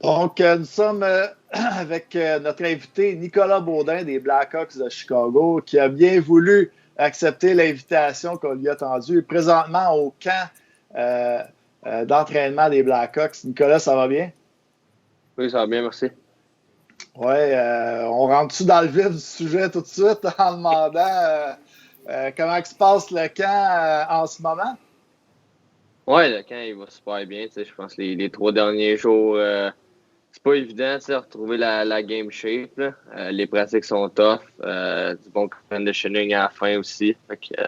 Donc, nous sommes avec notre invité Nicolas Baudin des Blackhawks de Chicago qui a bien voulu accepter l'invitation qu'on lui a tendue. Présentement au camp euh, d'entraînement des Blackhawks. Nicolas, ça va bien? Oui, ça va bien, merci. Oui, on rentre-tu dans le vif du sujet tout de suite en demandant comment se passe le camp en ce moment? Ouais, le camp, il va super bien. Je pense que les 3 derniers jours, c'est pas évident de retrouver la game shape. Là. Les pratiques sont tough. Du bon conditioning à la fin aussi. Fait que,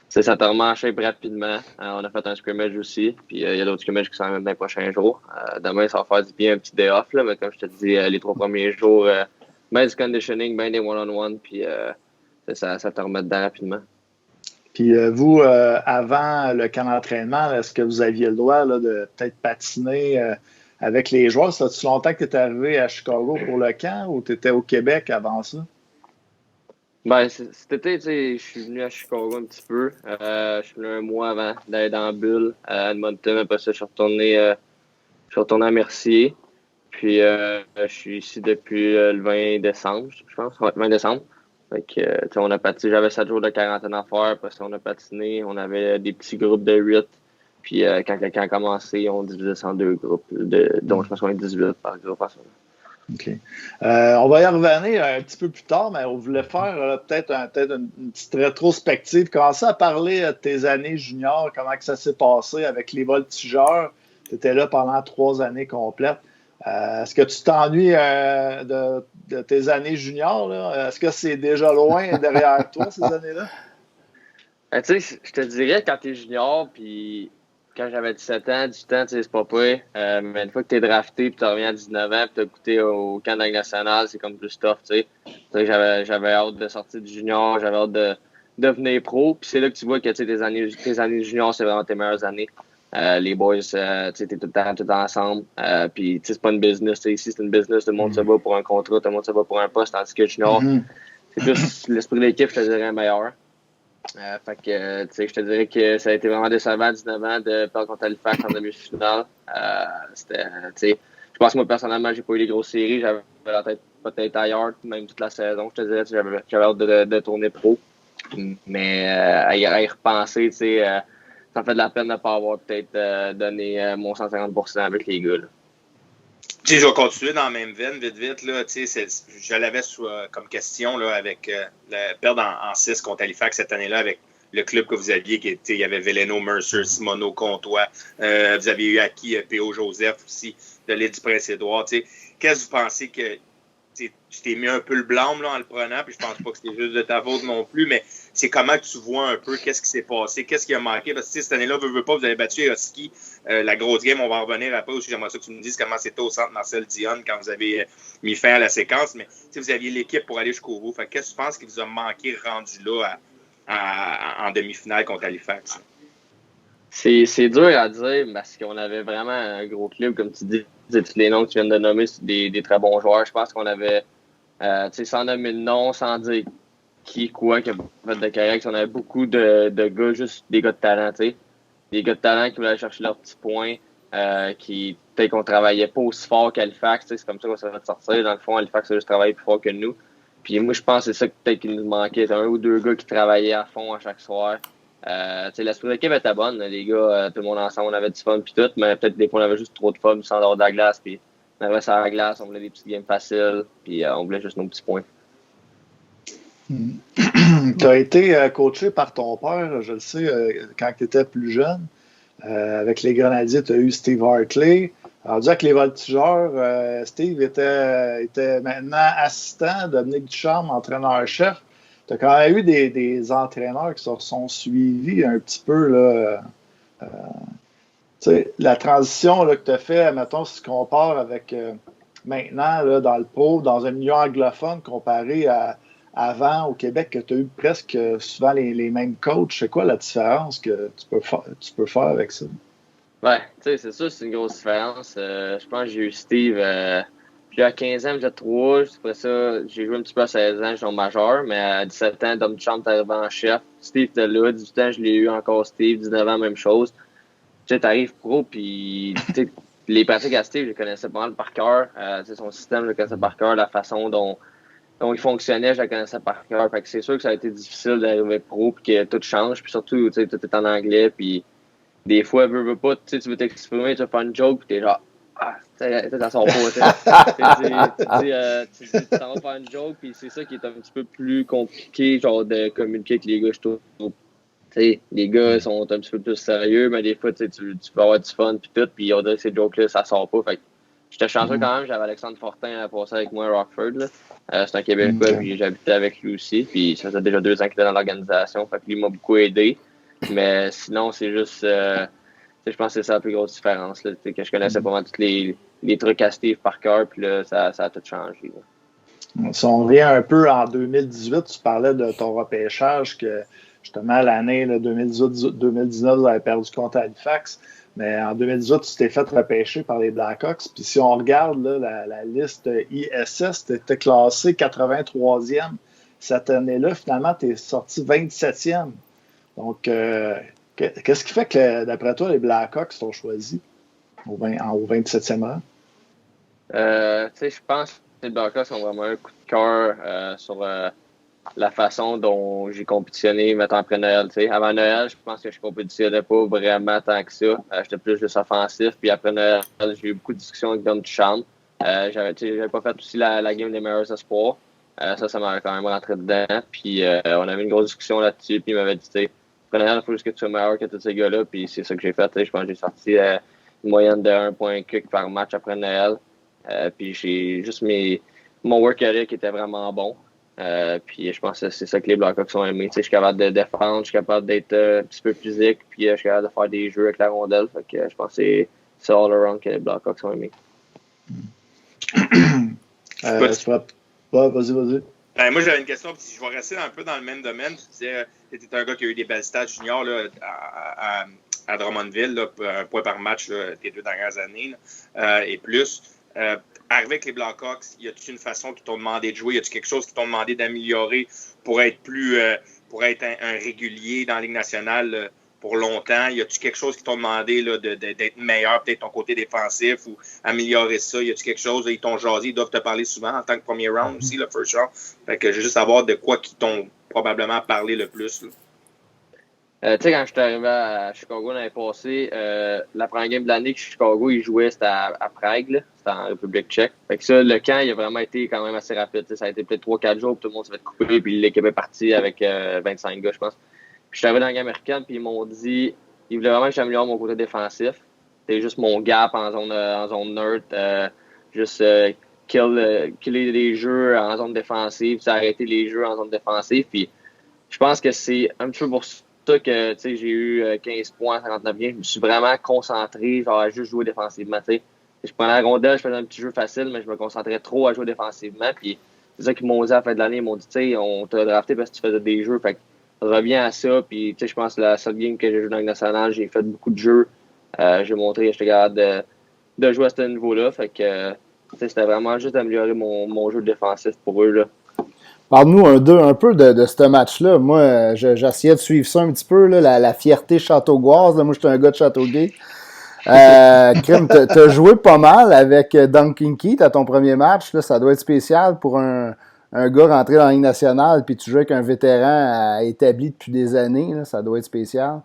ça te remet en shape rapidement. On a fait un scrimmage aussi. Puis il y a d'autres scrimmages qui sont même dans les prochains jours. Demain, ça va faire du bien un petit day off. Là, mais comme je te dis, les 3 premiers jours, ben du conditioning, ben des one-on-one. Puis ça te remet dedans rapidement. Puis vous, avant le camp d'entraînement, est-ce que vous aviez le droit là, de peut-être patiner avec les joueurs? Ça fait-tu longtemps que tu es arrivé à Chicago pour le camp ou tu étais au Québec avant ça? Ben, cet été, je suis venu à Chicago un petit peu. Je suis venu un mois avant d'aller dans la bulle à Edmonton. Après ça, je suis retourné à Mercier. Puis, je suis ici depuis le 20 décembre, je pense. Ouais, 20 décembre. Fait que, on a patiné. J'avais 7 jours de quarantaine à faire. Après ça, on a patiné. On avait des petits groupes de 8. Puis, quand quelqu'un a commencé, on divisait ça en 2 groupes. Donc, je pense qu'on est 18 par groupe à ça. OK. On va y revenir un petit peu plus tard, mais on voulait faire peut-être une petite rétrospective. Commencer à parler de tes années juniors, comment que ça s'est passé avec les voltigeurs. Tu étais là pendant 3 années complètes. Est-ce que tu t'ennuies de tes années juniors, là? Est-ce que c'est déjà loin derrière toi, ces années-là? Tu sais, je te dirais quand t'es junior, puis quand j'avais 17 ans, 18 ans, tu sais, c'est pas pire. Mais une fois que t'es drafté, puis tu reviens à 19 ans, puis t'as goûté au camp de la Ligue nationale, c'est comme plus tough, tu sais. Tu sais, j'avais hâte de sortir du junior, j'avais hâte de devenir pro, puis c'est là que tu vois que, tu sais, tes années junior, c'est vraiment tes meilleures années. Les boys, tu sais, t'es tout le temps ensemble. Puis, tu sais, c'est pas une business, tu sais, ici, c'est une business, tout le monde se bat pour un contrat, tout le monde se bat pour un poste, tandis que junior, Mm-hmm. c'est plus l'esprit d'équipe, je te dirais, meilleur. Fait que, tu sais, je te dirais que ça a été vraiment décevant à 19 ans de perdre contre Halifax en demi-finale. Tu sais, je pense que moi, personnellement, j'ai pas eu les grosses séries. J'avais la tête peut-être ailleurs, même toute la saison. Je te dirais, j'avais hâte de tourner pro. Mais à y repenser, tu sais, ça me fait de la peine de ne pas avoir peut-être donné mon 150% avec les gars. Là. Je vais continuer dans la même veine, vite. Là, je l'avais comme question là, avec perdre en 6 contre Halifax cette année-là avec le club que vous aviez, il y avait Veleno, Mercer, Simoneau, Comtois. Vous avez eu acquis P.O. Joseph aussi, de l'île du Prince-Édouard. Qu'est-ce que vous pensez que tu t'es mis un peu le blâme là, en le prenant, puis je pense pas que c'était juste de ta faute non plus, mais c'est comment tu vois un peu qu'est-ce qui s'est passé, qu'est-ce qui a manqué, parce que cette année-là, veux pas, vous avez battu Husky, la grosse game, on va en revenir après aussi, j'aimerais ça que tu me dises comment c'était au centre Marcel Dionne quand vous avez mis fin à la séquence, mais vous aviez l'équipe pour aller jusqu'au bout, qu'est-ce que tu penses qui vous a manqué rendu là en demi-finale contre Halifax? C'est dur à dire parce qu'on avait vraiment un gros club, comme tu dis. Tous les noms que tu viens de nommer, c'est des très bons joueurs. Je pense qu'on avait, sans nommer le nom, sans dire qui a fait de correct, on avait beaucoup de gars, juste des gars de talent, tu sais. Des gars de talent qui voulaient aller chercher leurs petits points, qui peut-être qu'on travaillait pas aussi fort qu'Halifax, c'est comme ça qu'on s'est fait sortir. Dans le fond, Halifax a juste travaillé plus fort que nous. Puis moi, je pense que c'est ça peut-être qui nous manquait. Un ou deux gars qui travaillaient à fond à chaque soir. L'esprit d'équipe était bonne, les gars, tout le monde ensemble, on avait du fun puis tout, mais peut-être des fois on avait juste trop de fun sans dehors de la glace, puis on avait ça à la glace, on voulait des petites games faciles, puis on voulait juste nos petits points. Tu as été coaché par ton père, je le sais, quand tu étais plus jeune. Avec les Grenadiers, tu as eu Steve Hartley. Alors, avec les Voltigeurs, Steve était maintenant assistant, Dominique Ducharme, entraîneur-chef. Tu as quand même eu des entraîneurs qui se sont suivis un petit peu. Là, la transition là, que tu as fait, mettons, si tu compares avec maintenant là, dans le pro, dans un milieu anglophone comparé à avant au Québec, que tu as eu presque souvent les mêmes coachs, c'est quoi la différence que tu peux faire avec ça? Ouais, tu sais, c'est sûr, c'est une grosse différence. Je pense que j'ai eu Steve. Puis à 15 ans, j'ai 3. Après ça, j'ai joué un petit peu à 16 ans, je suis en majeur. Mais à 17 ans, Dom Champ est arrivé en chef. Steve était là. 18 ans, je l'ai eu encore Steve. 19 ans, même chose. Tu sais, t'arrives pro, puis les pratiques à Steve, je les connaissais pas mal par cœur. Son système, je le connaissais par cœur. La façon dont il fonctionnait, je la connaissais par cœur. Fait que c'est sûr que ça a été difficile d'arriver pro puis que tout change. Puis surtout, tout est en anglais. Puis des fois, veux pas, tu veux t'exprimer, tu veux faire une joke, puis t'es genre, ça sort pas. Tu t'en vas faire une joke, puis c'est ça qui est un petit peu plus compliqué, genre, de communiquer avec les gars, je trouve. Les gars sont un petit peu plus sérieux, mais des fois, tu peux avoir du fun, puis tout, puis on dirait que ces jokes-là, ça sort pas. Fait que j'étais chanceux quand même, j'avais Alexandre Fortin à passer avec moi à Rockford. Là. C'est un Québécois, puis j'habitais avec lui aussi, puis ça faisait déjà 2 ans qu'il était dans l'organisation, fait que lui m'a beaucoup aidé. Mais sinon, c'est juste, je pense que c'est ça la plus grosse différence, là, que je connaissais pas mal tous les trucs à Steve par cœur, puis là, ça a tout changé. Là. Si on revient un peu en 2018, tu parlais de ton repêchage, que justement, l'année 2018-2019, vous avez perdu contre Halifax. Mais en 2018, tu t'es fait repêcher par les Blackhawks. Puis si on regarde là, la liste ISS, tu étais classé 83e. Cette année-là, finalement, tu es sorti 27e. Donc, qu'est-ce qui fait que, d'après toi, les Blackhawks t'ont choisi au 27e rang? Je pense que les Blackhawks ont vraiment un coup de cœur sur la façon dont j'ai compétitionné, mettons, après Noël. T'sais. Avant Noël, je pense que je compétitionnais pas vraiment tant que ça. J'étais plus juste offensif. Puis après Noël, j'ai eu beaucoup de discussions avec Don Duchamp. J'avais pas fait aussi la game des meilleurs espoirs. Ça m'avait quand même rentré dedans. Puis on avait une grosse discussion là-dessus. Puis il m'avait dit, après Noël, il faut juste que tu sois meilleur que tous ces gars-là. Puis c'est ça que j'ai fait. Je pense que j'ai sorti une moyenne de 1,5 par match après Noël. Puis j'ai juste mon work area qui était vraiment bon. Puis je pense que c'est ça que les Blackhawks ont aimé. Je suis capable de défendre, je suis capable d'être un petit peu physique, puis je suis capable de faire des jeux avec la rondelle. Fait que je pense que c'est all around que les Blackhawks ont aimé. Vas-y. Moi, j'avais une question, puis je vais rester un peu dans le même domaine. Tu disais, tu étais un gars qui a eu des belles stats juniors là, à Drummondville, là, un point par match là, tes 2 dernières années là, et plus. Arrivé avec les Blackhawks, y a-t-il une façon qu'ils t'ont demandé de jouer? Y a-t-il quelque chose qu'ils t'ont demandé d'améliorer pour être pour être un régulier dans la Ligue nationale pour longtemps? Y a-t-il quelque chose qu'ils t'ont demandé là, d'être meilleur, peut-être ton côté défensif ou améliorer ça? Y a-t-il quelque chose, ils t'ont jasé, ils doivent te parler souvent en tant que premier round aussi, le first round? Fait que je veux juste savoir de quoi qu'ils t'ont probablement parlé le plus. Quand je suis arrivé à Chicago l'année passée, la première game de l'année que Chicago il jouait, c'était à Prague, là. C'était en République tchèque. Fait que ça, le camp, il a vraiment été quand même assez rapide. Ça a été peut-être 3-4 jours, puis tout le monde s'est fait couper, puis l'équipe est partie avec 25 gars, je pense. Puis je suis arrivé dans la game américaine, puis ils m'ont dit, ils voulaient vraiment que j'améliore mon côté défensif. C'était juste mon gap en zone neutre, juste killer les jeux en zone défensive, arrêter les jeux en zone défensive. Puis je pense que c'est un petit peu pour ça que j'ai eu 15 points, 59 games. Je me suis vraiment concentré à juste jouer défensivement. T'sais. Je prenais la rondelle, je faisais un petit jeu facile, mais je me concentrais trop à jouer défensivement. Puis c'est ça qu'ils m'ont dit à la fin de l'année. Ils m'ont dit, on t'a drafté parce que tu faisais des jeux. Fait que reviens à ça. Puis je pense que la seule game que j'ai joué dans la Ligue nationale, j'ai fait beaucoup de jeux. J'ai montré que j'étais capable de jouer à ce niveau-là. Fait que c'était vraiment juste d'améliorer mon jeu défensif pour eux. Là. Parle-nous un peu de ce match-là. Moi, j'essayais de suivre ça un petit peu, là, la fierté châteauguoise. Là. Moi, j'étais un gars de Châteauguay. Krim, t'as joué pas mal avec Duncan Keith à ton premier match. Là. Ça doit être spécial pour un gars rentré dans la Ligue nationale puis tu joues avec un vétéran établi depuis des années. Là. Ça doit être spécial.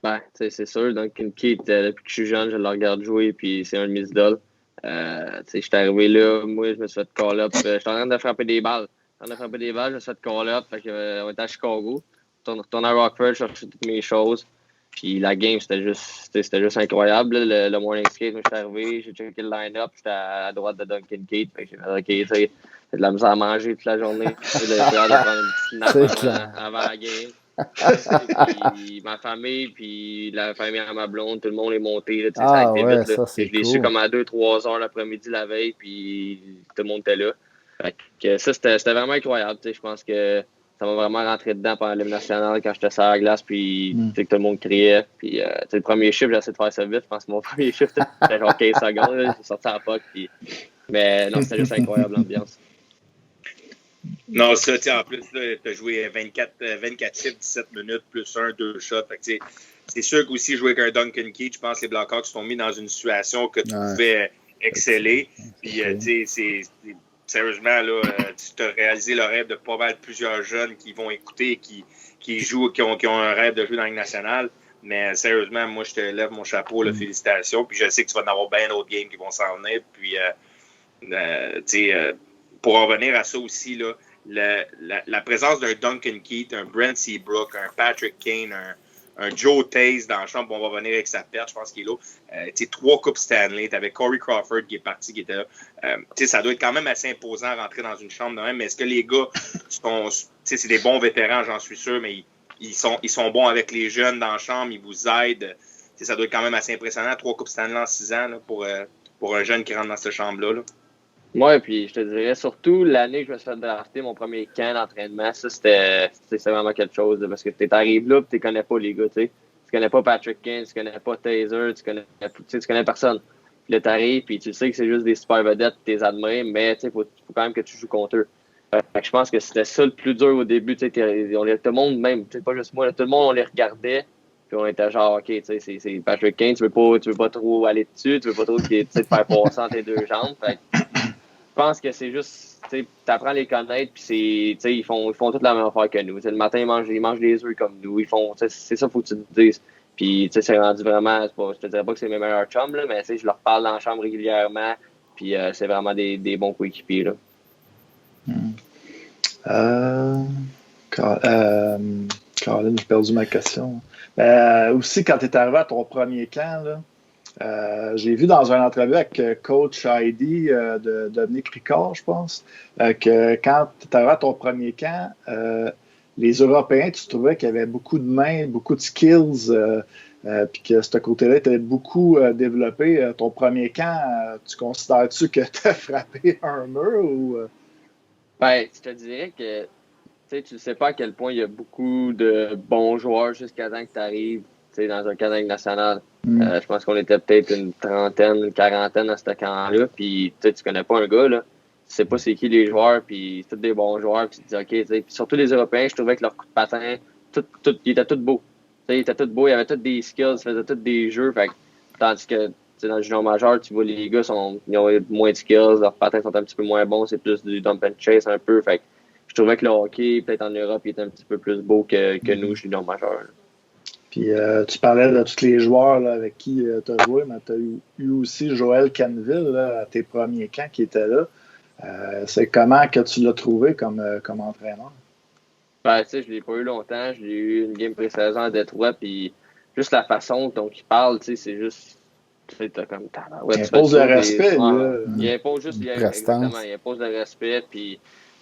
Ben, c'est sûr. Duncan Keith, depuis que je suis jeune, je le regarde jouer puis c'est un de mes idoles. Je suis arrivé là, moi, je me suis fait call-up. J'étais en train de frapper des balles. Je me suis fait call-up. Fait que, on était à Chicago. On retourne à Rockford, chercher toutes mes choses. Puis la game, c'était juste incroyable. Là, le morning skate, moi, je suis arrivé, j'ai checké le line-up. J'étais à droite de Duncan Keith. Fait que j'ai fait, OK, j'ai de la misère à manger toute la journée. J'ai de prendre une petite nappe avant la game. Puis ma famille, puis la famille à ma blonde, tout le monde est monté. Là, ça a été vite. Là. Je l'ai su comme à 2-3 heures l'après-midi la veille, puis tout le monde était là. Fait que ça, c'était vraiment incroyable. Je pense que ça m'a vraiment rentré dedans pendant l'hymne national quand j'étais sur la glace, puis que tout le monde criait. Puis le premier chiffre, j'ai essayé de faire ça vite. Je pense que mon premier chiffre, c'était genre 15 secondes. Là, j'ai sorti à la puck. Mais non, c'était juste incroyable l'ambiance. Non, ça, en plus, tu as joué 24 chiffres, 17 minutes, plus 2 shots. Fait que, c'est sûr qu'aussi jouer avec un Duncan Keith, je pense que les Blackhawks se sont mis dans une situation que tu pouvais exceller. Puis, sérieusement, là, tu as réalisé le rêve de pas mal plusieurs jeunes qui vont écouter, qui jouent, qui ont un rêve de jouer dans la Ligue nationale. Mais sérieusement, moi, je te lève mon chapeau, là, félicitations. Puis je sais que tu vas en avoir bien d'autres games qui vont s'en venir. Puis, pour en revenir à ça aussi, là, la présence d'un Duncan Keith, un Brent Seabrook, un Patrick Kane, un Joe Taze dans la chambre, on va revenir avec sa perte, je pense qu'il est là. 3 Coupes Stanley, tu avais Corey Crawford qui est parti, qui était là. Ça doit être quand même assez imposant à rentrer dans une chambre de même, mais est-ce que les gars c'est des bons vétérans, j'en suis sûr, mais ils sont bons avec les jeunes dans la chambre, ils vous aident. Ça doit être quand même assez impressionnant, 3 Coupes Stanley en 6 ans là, pour un jeune qui rentre dans cette chambre-là. Là. Ouais, puis je te dirais, surtout l'année que je me suis fait drafter, mon premier camp d'entraînement, ça, c'était vraiment quelque chose. Là, parce que tu arrives là et tu connais pas les gars, tu sais. Tu connais pas Patrick Kane, tu connais pas Taser, tu connais personne. Puis là, t'arrives, puis tu sais que c'est juste des super vedettes, tu les admires, mais tu sais, faut quand même que tu joues contre eux. Fait que je pense que c'était ça le plus dur au début, tu sais, tout le monde, même, pas juste moi, là, tout le monde, on les regardait, puis on était genre, OK, tu sais, c'est Patrick Kane, tu veux pas trop aller dessus, tu veux pas trop te faire passer entre tes deux jambes. Fait je pense que c'est juste, tu apprends à les connaître, puis ils font toute la même affaire que nous. T'sais, le matin, ils mangent des œufs comme nous. C'est ça, faut que tu te dises. Puis, c'est rendu vraiment, je te dirais pas que c'est mes meilleurs chums, là, mais je leur parle dans la chambre régulièrement, puis c'est vraiment des bons coéquipiers, là. Caroline, j'ai perdu ma question. Aussi, quand tu es arrivé à ton premier camp, là, j'ai vu dans une entrevue avec Coach Heidi de Dominique Ricard, je pense, que quand tu es arrivé à ton premier camp, les Européens, tu trouvais qu'il y avait beaucoup de mains, beaucoup de skills, puis que ce côté-là était beaucoup développé. Ton premier camp, tu considères-tu que tu as frappé un mur ou... Ben, je te dirais que tu ne sais pas à quel point il y a beaucoup de bons joueurs jusqu'à temps que tu arrives dans un camp de Ligue nationale. Je pense qu'on était peut-être une trentaine, une quarantaine dans ce camp-là. Puis tu connais pas un gars, là. Tu sais pas c'est qui les joueurs, puis c'est tous des bons joueurs. Puis tu te dis, OK, puis surtout les Européens, je trouvais que leur coup de patin, ils étaient tous beaux. Ils étaient tous beaux, il y avait tous des skills, ils faisaient tous des jeux. Fait, tandis que dans le junior majeur, tu vois, les gars ils ont moins de skills, leurs patins sont un petit peu moins bons, c'est plus du dump and chase un peu. Fait je trouvais que le hockey, peut-être en Europe, il était un petit peu plus beau que nous, junior majeur. Puis tu parlais de tous les joueurs là, avec qui tu as joué, mais tu as eu aussi Joël Canville là, à tes premiers camps qui était là. C'est comment que tu l'as trouvé comme entraîneur? Ben, tu sais, je l'ai pas eu longtemps. Je l'ai eu une game pré-saison à Détroit, puis juste la façon dont il parle, tu sais, c'est juste... Tu sais, t'as comme... Ouais, il impose le respect, là. Il impose juste... Exactement, il impose le respect, puis...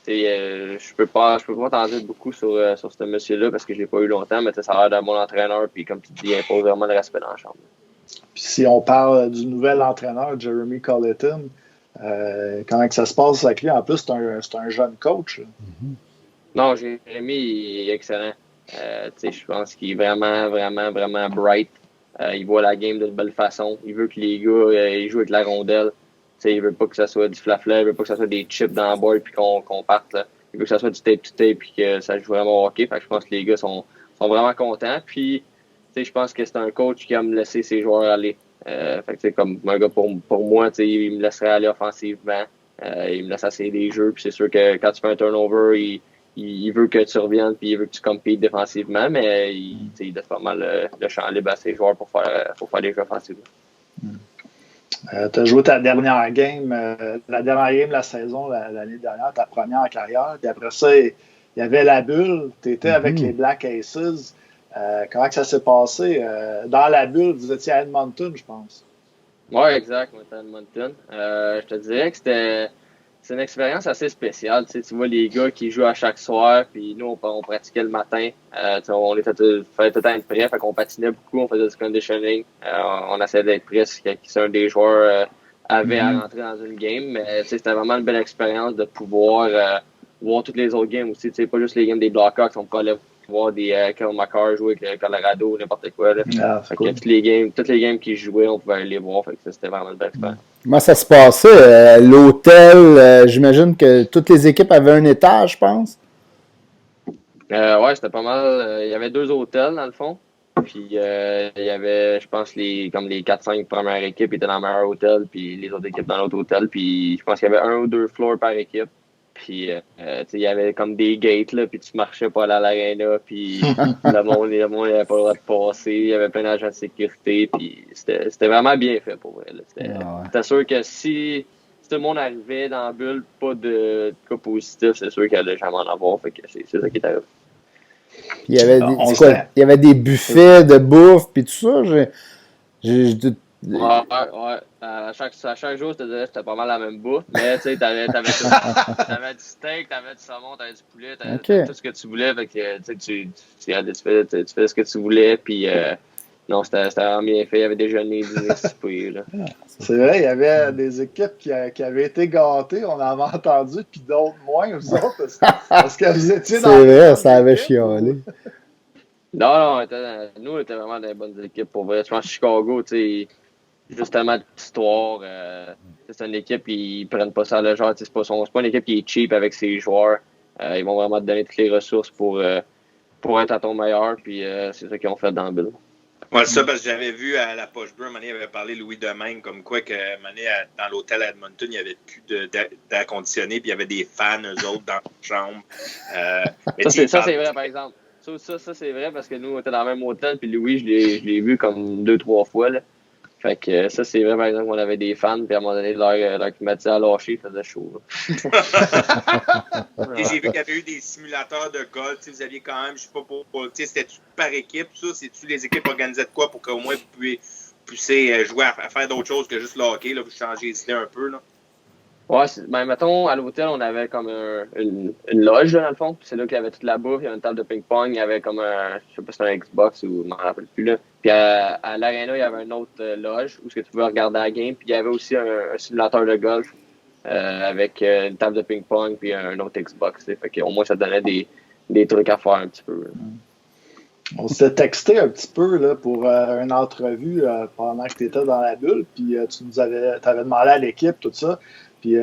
je peux pas t'en dire beaucoup sur ce monsieur-là parce que je l'ai pas eu longtemps, mais ça a l'air d'un bon entraîneur, puis comme tu dis, il impose vraiment le respect dans la chambre. Puis si on parle du nouvel entraîneur, Jeremy Colleton, comment que ça se passe avec lui? En plus, c'est un jeune coach. Mm-hmm. Non, Jérémy, il est excellent. Je pense qu'il est vraiment, vraiment, vraiment bright. Il voit la game d'une belle façon. Il veut que les gars ils jouent avec la rondelle. T'sais, il veut pas que ça soit du flafla, il veut pas que ça soit des chips dans la boîte puis qu'on parte. Là. Il veut que ça soit du tape-to-tape puis que ça joue vraiment au hockey. Fait que je pense que les gars sont vraiment contents. Puis, je pense que c'est un coach qui aime laisser ses joueurs aller. Fait que comme un gars pour moi, il me laisserait aller offensivement. Il me laisse essayer des jeux. Puis c'est sûr que quand tu fais un turnover, il veut que tu reviennes puis il veut que tu compites défensivement, mais il laisse pas mal le champ libre à ses joueurs pour faire des jeux offensifs. Tu as joué ta dernière game, la dernière game de la saison l'année dernière, ta première en carrière. Puis après ça, il y avait la bulle. Tu étais avec les Black Aces. Comment que ça s'est passé? Dans la bulle, vous étiez à Edmonton, je pense. Oui, exact. On était à Edmonton. Je te dirais que c'est une expérience assez spéciale. Tu vois les gars qui jouent à chaque soir, puis nous, on pratiquait le matin. On fallait tout le temps être prêt, fait qu'on patinait beaucoup, on faisait du conditioning. On essayait d'être prêt si un des joueurs avait à rentrer dans une game. Mais c'était vraiment une belle expérience de pouvoir voir toutes les autres games aussi. Pas juste les games des Blackhawks, on pouvait aller voir des Kyle McCarr jouer avec Colorado, n'importe quoi. Là. Cool. Toutes les games qu'ils jouaient, on pouvait aller les voir. Fait que c'était vraiment une belle expérience. Comment ça se passait? L'hôtel, j'imagine que toutes les équipes avaient un étage, je pense. Ouais, c'était pas mal. Il y avait 2 hôtels, dans le fond. Puis il y avait, je pense, comme les 4-5 premières équipes étaient dans le meilleur hôtel, puis les autres équipes dans l'autre hôtel. Puis je pense qu'il y avait 1 ou 2 floors par équipe. Puis il y avait comme des gates, là, puis tu marchais pas aller à l'aréna, puis le monde n'avait pas le droit de passer. Il y avait plein d'agents de sécurité, puis c'était vraiment bien fait pour vrai. C'était sûr que si tout le monde arrivait dans la bulle, pas de cas positif, c'est sûr qu'il allait jamais en avoir. Fait que c'est ça qui est arrivé. Il y avait des buffets de bouffe puis tout ça. Ouais. À chaque jour, c'était pas mal la même bouffe. Mais tu sais, t'avais du steak, t'avais du saumon, t'avais du poulet, t'avais tout ce que tu voulais. Fait que tu fais ce que tu voulais. Puis non, c'était vraiment bien fait. Il y avait déjeuner, dîner, souper. C'est vrai, il y avait des équipes qui avaient été gâtées, on en avait entendu, puis d'autres moins, vous autres, parce que vous étiez dans. C'est vrai, ça avait chialé. Non, nous, on était vraiment dans les bonnes équipes pour vrai. Je pense que Chicago, tu sais, justement, d'histoire, c'est une équipe, ils prennent pas ça à le genre. C'est pas une équipe qui est cheap avec ses joueurs. Ils vont vraiment te donner toutes les ressources pour être à ton meilleur, puis c'est ça qu'ils ont fait dans le bulle. Ouais, c'est ça, parce que j'avais vu à la Poche Bleue, Mané avait parlé Louis Domingue, comme quoi que Mané, dans l'hôtel à Edmonton, il n'y avait plus d'air conditionné, puis il y avait des fans, eux autres, dans la chambre. Ça, c'est vrai, par exemple. Ça, c'est vrai, parce que nous, on était dans le même hôtel, puis Louis, je l'ai vu comme 2-3 fois, là. Fait que ça, c'est vrai, par exemple, qu'on avait des fans, puis à un moment donné, leur climatiseur a lâché, il faisait chaud. Et j'ai vu qu'il y avait eu des simulateurs de golf. Vous aviez quand même, je sais pas, c'était-tu par équipe, ça? C'est-tu les équipes organisaient de quoi pour qu'au moins vous puissiez jouer à faire d'autres choses que juste le hockey, là, vous changez d'idée un peu, là? Ouais, mettons, à l'hôtel, on avait comme une loge, là, dans le fond. Puis c'est là qu'il y avait toute la bouffe, il y avait une table de ping-pong, il y avait comme je sais pas si c'était un Xbox ou je m'en rappelle plus, là. Puis à l'aréna, il y avait une autre loge où tu pouvais regarder la game. Puis il y avait aussi un simulateur de golf avec une table de ping-pong puis un autre Xbox. Fait qu'au moins, ça donnait des trucs à faire un petit peu. Là. On s'est texté un petit peu là, pour une entrevue pendant que tu étais dans la bulle. Puis tu avais demandé à l'équipe, tout ça. Puis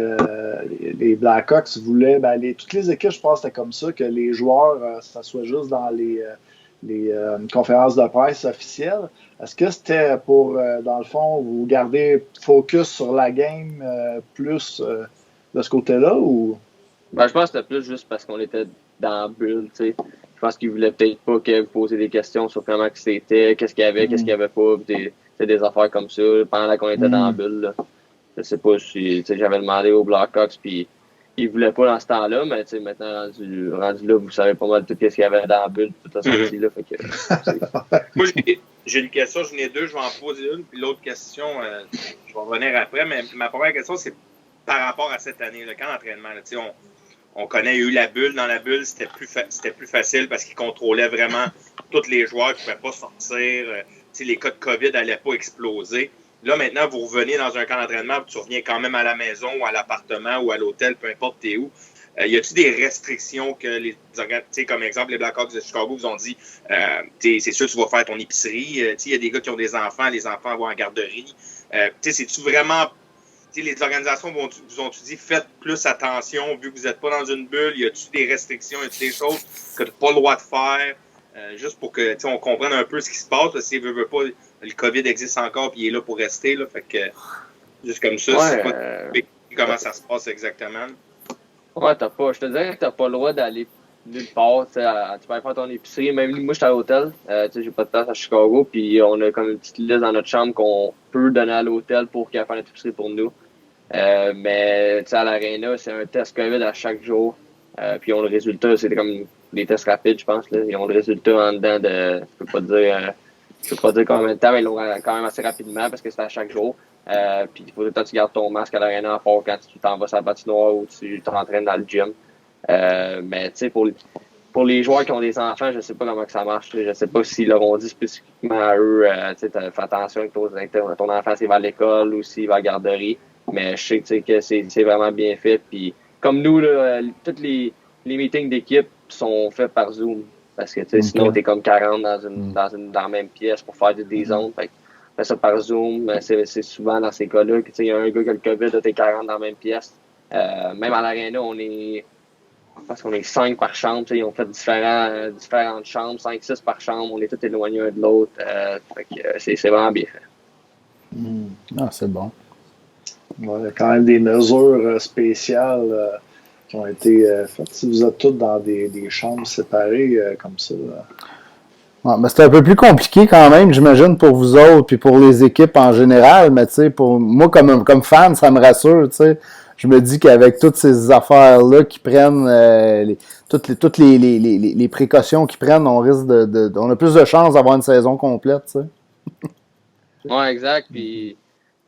les Blackhawks voulaient, toutes les équipes, je pense, c'était comme ça, que les joueurs, ça soit juste dans les conférences de presse officielles. Est-ce que c'était pour, dans le fond, vous garder focus sur la game plus de ce côté-là ou? Je pense que c'était plus juste parce qu'on était dans la bulle, tu sais. Je pense qu'ils voulaient peut-être pas que vous posiez des questions sur comment c'était, qu'est-ce qu'il y avait, qu'est-ce qu'il y avait pas, des affaires comme ça pendant qu'on était dans la bulle, là. Je sais pas si j'avais demandé aux Blackhawks, puis ils voulaient pas dans ce temps-là, mais maintenant, rendu là, vous savez pas mal tout ce qu'il y avait dans la bulle, toute la sortie là. Fait que, moi, j'ai une question, j'en ai deux, je vais en poser une, puis l'autre question, je vais revenir après, mais ma première question, c'est par rapport à cette année, le camp d'entraînement. On connaît, il y a eu la bulle. Dans la bulle, c'était plus facile parce qu'ils contrôlaient vraiment tous les joueurs qui ne pouvaient pas sortir. Les cas de COVID n'allaient pas exploser. Là, maintenant, vous revenez dans un camp d'entraînement, tu reviens quand même à la maison ou à l'appartement ou à l'hôtel, peu importe t'es où. Y a-t-il des restrictions que comme exemple, les Blackhawks de Chicago vous ont dit, c'est sûr que tu vas faire ton épicerie. Il y a des gars qui ont des enfants, les enfants vont en garderie. C'est-tu vraiment... les organisations vous ont dit, faites plus attention, vu que vous n'êtes pas dans une bulle, y a-t-il des restrictions, y a-t-il des choses que tu n'as pas le droit de faire, juste pour que on comprenne un peu ce qui se passe, parce que veut pas, le COVID existe encore et il est là pour rester, là, fait que juste comme ça, c'est pas comment ça se passe exactement. Ouais, je te dirais que t'as pas le droit d'aller nulle part, tu peux aller faire ton épicerie, même moi j'étais à l'hôtel, j'ai pas de place à Chicago, puis on a comme une petite liste dans notre chambre qu'on peut donner à l'hôtel pour qu'il fasse notre épicerie pour nous. Mais à l'aréna, c'est un test COVID à chaque jour. Puis ils ont le résultat, c'est comme des tests rapides, je pense. Là. Ils ont le résultat en dedans de. Je peux pas dire combien de temps, mais ils l'ont quand même assez rapidement parce que c'est à chaque jour. Puis il faut tout le temps que tu gardes ton masque à l'aréna à fort quand tu t'en vas sur la patinoire ou tu t'entraînes dans le gym. Mais tu sais, pour les joueurs qui ont des enfants, je sais pas comment que ça marche. Je sais pas s'ils leur ont dit spécifiquement à eux, fais attention que ton enfant s'il va à l'école ou s'il va à la garderie. Mais je sais que c'est vraiment bien fait. Puis comme nous, là, tous les meetings d'équipe sont faits par Zoom. Parce que sinon, t'es comme 40 dans la même pièce pour faire des zones. Fait ça par Zoom, c'est souvent dans ces cas-là. Il y a un gars qui a le COVID, t'es 40 dans la même pièce. Même à l'aréna, on parce qu'on est 5 par chambre, ils ont fait différentes chambres, 5-6 par chambre, on est tous éloignés un de l'autre. C'est vraiment bien fait. Ah, c'est bon. Ouais, il y a quand même des mesures spéciales qui ont été faites. Si vous êtes tous dans des chambres séparées comme ça. Ouais, mais c'est un peu plus compliqué quand même, j'imagine, pour vous autres, puis pour les équipes en général, mais tu sais, pour moi, comme fan, ça me rassure, tu sais. Je me dis qu'avec toutes ces affaires-là qui prennent, toutes les précautions qu'ils prennent, on risque on a plus de chances d'avoir une saison complète, tu sais. Ouais, exact. Puis,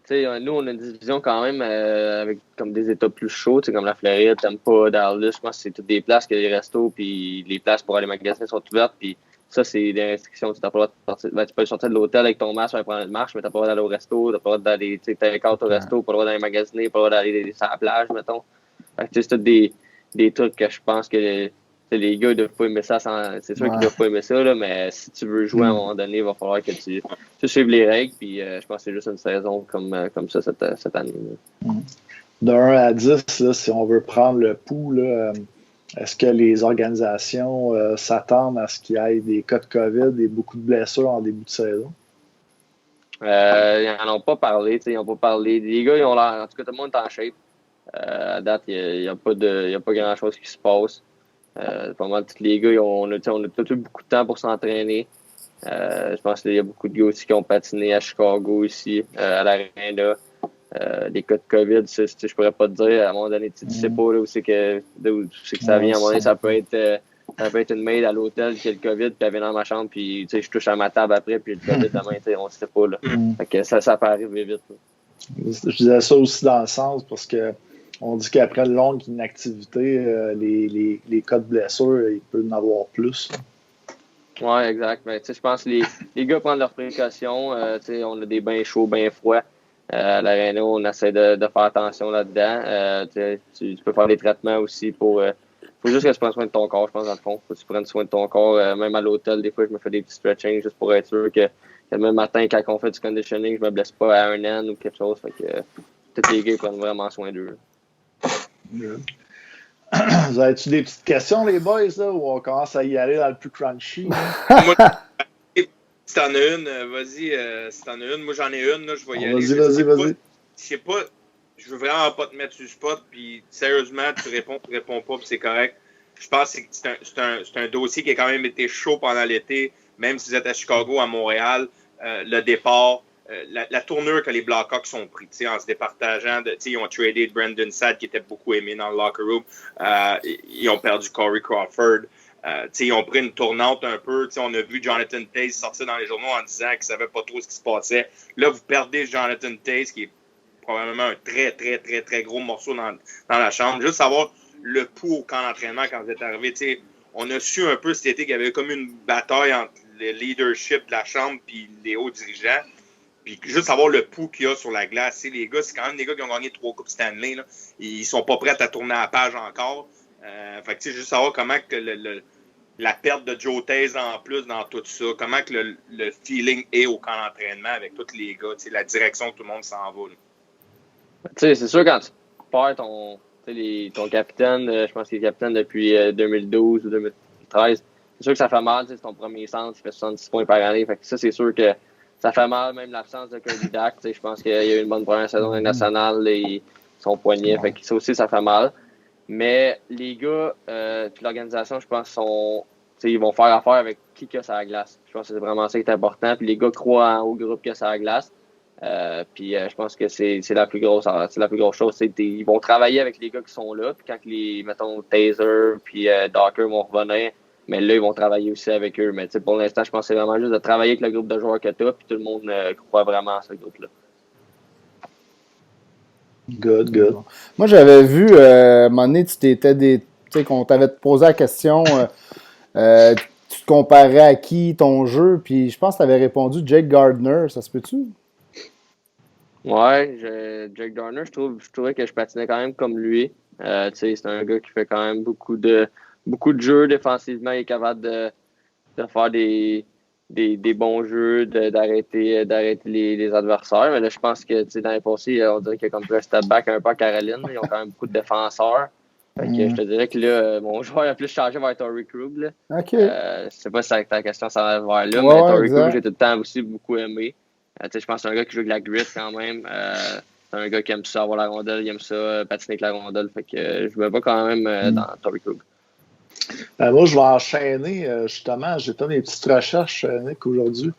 tu sais, nous, on a une division quand même avec comme des États plus chauds, comme la Floride, Tampa, Dallas. Je pense que c'est toutes des places que les restos puis les places pour aller magasiner sont ouvertes. Puis ça, c'est des restrictions. Tu n'as pas le droit de sortir. Ben, tu peux sortir de l'hôtel avec ton masque, prendre une marche, mais tu n'as pas le droit d'aller au resto, tu n'as pas le droit d'aller, tu sais, au resto, pas le droit d'aller magasiner, pas le droit d'aller sur la plage, mettons. Fait que, c'est tout des trucs que je pense que les gars ne doivent pas aimer ça. C'est sûr qu'ils ne doivent pas aimer ça, là, mais si tu veux jouer à un moment donné, il va falloir que tu suives les règles. Puis je pense que c'est juste une saison comme ça cette année. De 1 à 10, là, si on veut prendre le pouls, là, est-ce que les organisations s'attendent à ce qu'il y ait des cas de COVID et beaucoup de blessures en début de saison? Ils n'en ont pas parlé. Ils n'ont pas parlé. Les gars, ils ont l'air. En tout cas, tout le monde est en shape. À date, il n'y a pas grand-chose qui se passe. Pas mal, tous les gars, on a tous eu beaucoup de temps pour s'entraîner. Je pense qu'il y a beaucoup de gars aussi qui ont patiné à Chicago ici, à l'Arena. Les cas de COVID, je pourrais pas te dire. À un moment donné, tu sais pas où c'est que ça vient. À un moment donné, ça peut être une maid à l'hôtel qui a le COVID, puis elle vient dans ma chambre, puis je touche à ma table après, puis le COVID demain, on ne sait pas. Là. Fait que ça peut arriver vite. Là. Je disais ça aussi dans le sens parce que on dit qu'après une longue inactivité, les cas de blessure, il peut en avoir plus. Oui, exact. Ben, je pense que les gars prennent leurs précautions. On a des bains chauds, bains froids. À l'Arena, on essaie de faire attention là-dedans. Tu peux faire des traitements aussi pour. Faut juste que tu prennes soin de ton corps, je pense, dans le fond. Faut que tu prennes soin de ton corps. Même à l'hôtel, des fois, je me fais des petits stretching juste pour être sûr que le même matin, quand on fait du conditioning, je me blesse pas à un an ou quelque chose. Fait que tous les gars prennent vraiment soin d'eux. Vous avez-tu des petites questions, les boys, là, où on commence à y aller dans le plus crunchy? Moi, si t'en as une, vas-y, si t'en as une. Moi, j'en ai une, là, je vais y aller. Vas-y. Je sais pas, je veux vraiment pas te mettre sur le spot, puis sérieusement, tu réponds pas, puis c'est correct. Je pense que c'est un dossier qui a quand même été chaud pendant l'été, même si vous êtes à Chicago, à Montréal, le départ, la tournure que les Blackhawks ont pris, en se départageant. Ils ont tradé Brandon Saad, qui était beaucoup aimé dans le locker room. Ils ont perdu Corey Crawford. Ils ont pris une tournante un peu. On a vu Jonathan Toews sortir dans les journaux en disant qu'il ne savait pas trop ce qui se passait. Là, vous perdez Jonathan Toews, qui est probablement un très, très, très, très gros morceau dans la chambre. Juste savoir le pouls au camp d'entraînement quand vous êtes arrivé. On a su un peu cet été qu'il y avait comme une bataille entre le leadership de la chambre et les hauts dirigeants. Puis juste savoir le pouls qu'il y a sur la glace. Les gars, c'est quand même des gars qui ont gagné 3 Coupes Stanley. Là. Ils sont pas prêts à tourner à la page encore. Fait que juste savoir comment que la perte de Joe Toews en plus dans tout ça, comment que le feeling est au camp d'entraînement avec tous les gars, la direction que tout le monde s'en va. C'est sûr quand tu perds ton capitaine, je pense qu'il est capitaine depuis 2012 ou 2013, c'est sûr que ça fait mal, c'est ton premier centre, il fait 66 points par année, fait que ça c'est sûr que ça fait mal, même l'absence de Kirby Dach, je pense qu'il y a eu une bonne première saison nationale et son poignet, fait que ça aussi ça fait mal. Mais les gars, puis l'organisation, je pense, ils vont faire affaire avec qui que ça glace. Je pense que c'est vraiment ça qui est important. Puis les gars croient au groupe que ça glace. Puis je pense que c'est la plus grosse chose. Ils vont travailler avec les gars qui sont là. Puis quand mettons, Taser puis Docker vont revenir, mais là, ils vont travailler aussi avec eux. Mais pour l'instant, je pense que c'est vraiment juste de travailler avec le groupe de joueurs que tu as. Puis tout le monde croit vraiment à ce groupe-là. Good. Moi, j'avais vu, à un moment donné, tu sais, qu'on t'avait posé la question, tu te comparais à qui ton jeu, puis je pense que tu avais répondu Jake Gardiner, ça se peut-tu? Ouais, Jake Gardiner, je trouvais que je patinais quand même comme lui. C'est un gars qui fait quand même beaucoup de jeux défensivement. Il est capable de faire des bons jeux, d'arrêter les adversaires. Mais là, je pense que dans les passés, on dirait qu'il y a comme un step back un peu à Caroline. Ils ont quand même beaucoup de défenseurs. Fait que je te dirais que là, mon joueur a plus changé vers Torrey Krug. Là. OK. Je sais pas si ta question ça va vers là, Ouais, mais Torrey exact. Krug, j'ai tout le temps aussi beaucoup aimé. Je pense que c'est un gars qui joue avec la grit quand même. C'est un gars qui aime ça avoir la rondelle, il aime ça patiner avec la rondelle. Fait que je me bats quand même dans Torrey Krug. Moi, je vais enchaîner, justement. J'ai fait des petites recherches, Nick, aujourd'hui.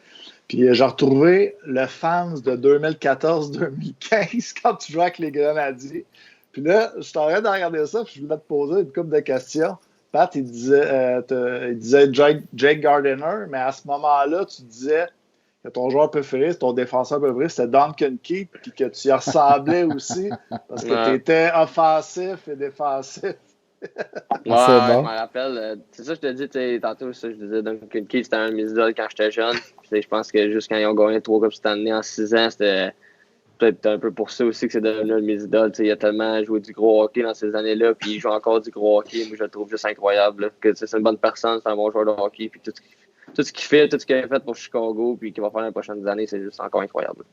Puis j'ai retrouvé le fans de 2014-2015 quand tu jouais avec les Grenadiers. Puis là, je t'arrête de regarder ça, puis je voulais te poser une couple de questions. Pat, il disait Jake Gardiner, mais à ce moment-là, tu disais que ton joueur préféré, ton défenseur préféré, c'était Duncan Keith, puis que tu y ressemblais aussi, parce que tu étais offensif et défensif. Ouais, je me rappelle. C'est ça que je te dis tantôt, ça, je disais Duncan Keith, c'était un de mes idoles quand j'étais jeune. Puis, je pense que juste quand ils ont gagné 3 Coupes cette année en 6 ans, c'était peut-être un peu pour ça aussi que c'est devenu un de mes idoles. Il a tellement joué du gros hockey dans ces années-là, puis il joue encore du gros hockey. Moi, je le trouve juste incroyable. Là, que c'est une bonne personne, c'est un bon joueur de hockey. Puis tout ce qu'il fait, tout ce qu'il a fait pour Chicago, puis qu'il va faire dans les prochaines années, c'est juste encore incroyable.